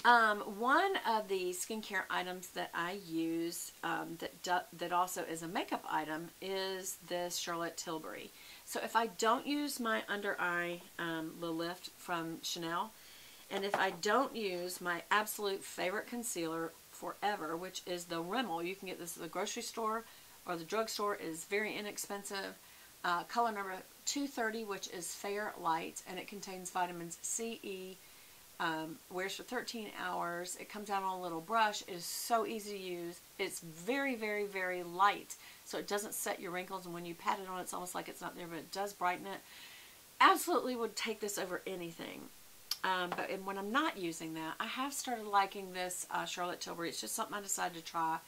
One of the skincare items that I use that also is a makeup item is this Charlotte Tilbury. So if I don't use my under eye Lil Lift from Chanel, and if I don't use my absolute favorite concealer forever, which is the Rimmel, you can get this at the grocery store or the drugstore. It is very inexpensive. Color number 230, which is Fair Light, and it contains vitamins C, E, wears for 13 hours. It comes out on a little brush. It is so easy to use. It's very, very, very light, so it doesn't set your wrinkles, and when you pat it on, it's almost like it's not there, but it does brighten it. Absolutely would take this over anything. But when I'm not using that, I have started liking this Charlotte Tilbury. It's just something I decided to try.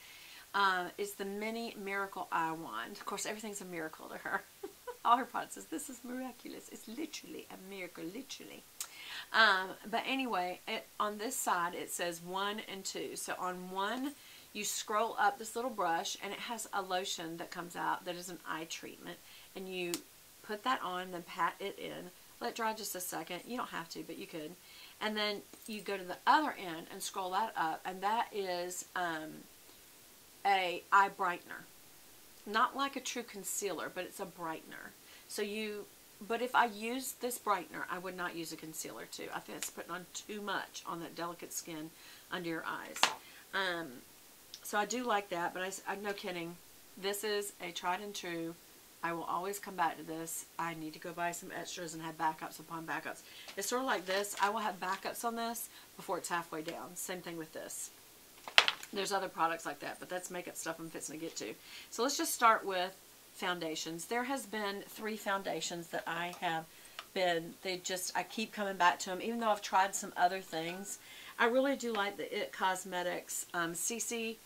It's the Mini Miracle Eye Wand. Of course, everything's a miracle to her. All her products says, this is miraculous. It's literally a miracle, literally. But anyway, on this side, it says 1 and 2. So on 1, you scroll up this little brush, and it has a lotion that comes out that is an eye treatment. And you put that on, then pat it in. Let it dry just a second. You don't have to, but you could. And then you go to the other end and scroll that up, and that is a eye brightener. Not like a true concealer, but it's a brightener. So but if I use this brightener, I would not use a concealer too. I think it's putting on too much on that delicate skin under your eyes. So I do like that, but I'm no kidding. This is a tried and true. I will always come back to this. I need to go buy some extras and have backups upon backups. It's sort of like this. I will have backups on this before it's halfway down. Same thing with this. There's other products like that, but that's makeup stuff I'm fixing to get to. So let's just start with foundations. There has been 3 foundations that I have been, I keep coming back to them, even though I've tried some other things. I really do like the IT Cosmetics CC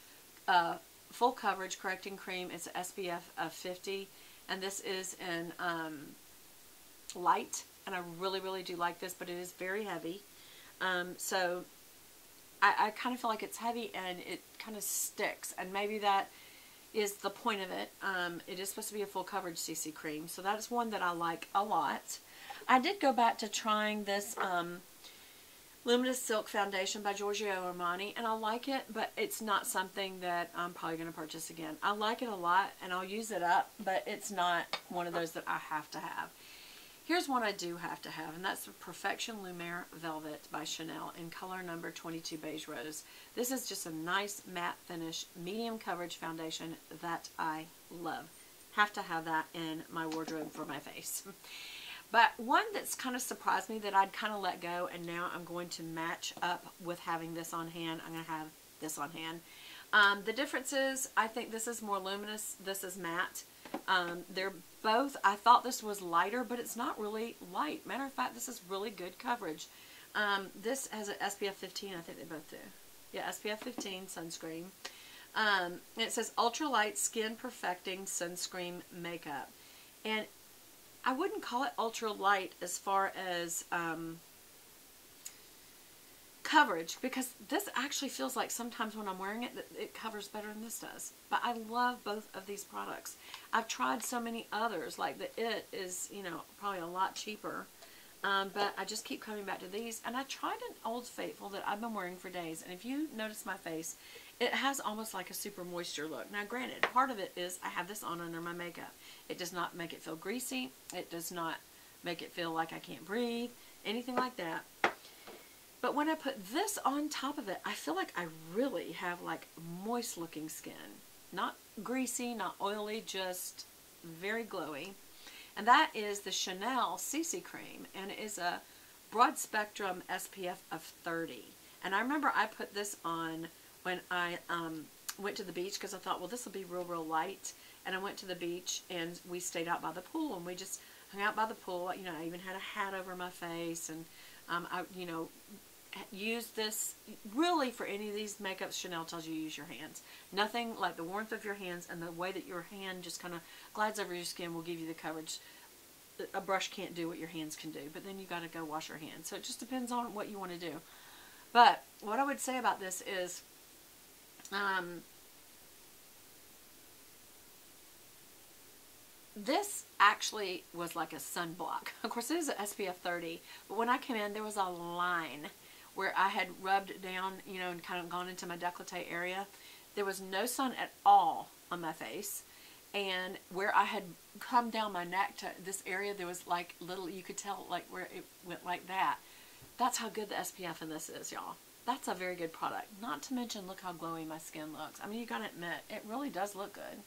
Full Coverage Correcting Cream. It's an SPF of 50, and this is in light, and I really, really do like this, but it is very heavy. So I kind of feel like it's heavy and it kind of sticks, and maybe that is the point of it. It is supposed to be a full coverage CC cream, so that is one that I like a lot. I did go back to trying this Luminous Silk Foundation by Giorgio Armani, and I like it, but it's not something that I'm probably going to purchase again. I like it a lot, and I'll use it up, but it's not one of those that I have to have. Here's one I do have to have, and that's the Perfection Lumiere Velvet by Chanel in color number 22 Beige Rose. This is just a nice matte finish, medium coverage foundation that I love. Have to have that in my wardrobe for my face. But one that's kind of surprised me that I'd kind of let go, and now I'm going to match up with having this on hand. I'm going to have this on hand. The difference is, I think this is more luminous, this is matte. They're both, I thought this was lighter, but it's not really light. Matter of fact, this is really good coverage. This has an SPF 15, I think they both do. Yeah, SPF 15 sunscreen. It says Ultralight Skin Perfecting Sunscreen Makeup. And I wouldn't call it ultralight as far as coverage, because this actually feels like sometimes when I'm wearing it, that it covers better than this does. But I love both of these products. I've tried so many others, like the IT is, you know, probably a lot cheaper. But I just keep coming back to these. And I tried an Old Faithful that I've been wearing for days. And if you notice my face, it has almost like a super moisture look. Now granted, part of it is I have this on under my makeup. It does not make it feel greasy. It does not make it feel like I can't breathe. Anything like that. But when I put this on top of it, I feel like I really have like moist looking skin. Not greasy, not oily, just very glowy. And that is the Chanel CC Cream. And it is a broad spectrum SPF of 30. And I remember I put this on when I went to the beach, because I thought, well, this will be real, real light. And I went to the beach and we stayed out by the pool, and we just hung out by the pool. You know, I even had a hat over my face, and I, you know, use this really for any of these makeups. Chanel tells you use your hands. Nothing like the warmth of your hands and the way that your hand just kind of glides over your skin will give you the coverage. A brush can't do what your hands can do, but then you got to go wash your hands. So it just depends on what you want to do. But what I would say about this is this actually was like a sunblock. Of course, it is an SPF 30, but when I came in, there was a line where I had rubbed down, you know, and kind of gone into my décolleté area. There was no sun at all on my face. And where I had come down my neck to this area, there was like little, you could tell like where it went like that. That's how good the SPF in this is, y'all. That's a very good product. Not to mention, look how glowy my skin looks. I mean, you gotta admit, it really does look good.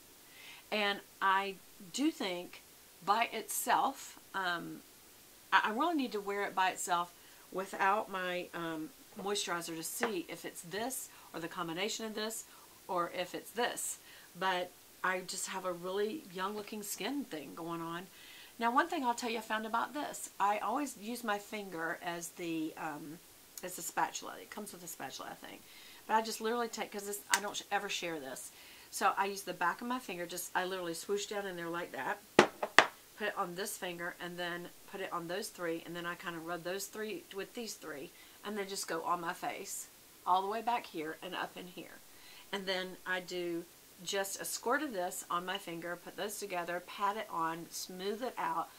And I do think by itself, I really need to wear it by itself without my moisturizer to see if it's this or the combination of this or if it's this. But I just have a really young looking skin thing going on. Now, one thing I'll tell you I found about this, I always use my finger as the spatula. It comes with a spatula, I think. But I just literally take, because I don't ever share this. So I use the back of my finger, I literally swoosh down in there like that, put it on this finger, and then put it on those three, and then I kind of rub those three with these three, and then just go on my face, all the way back here and up in here. And then I do just a squirt of this on my finger, put those together, pat it on, smooth it out,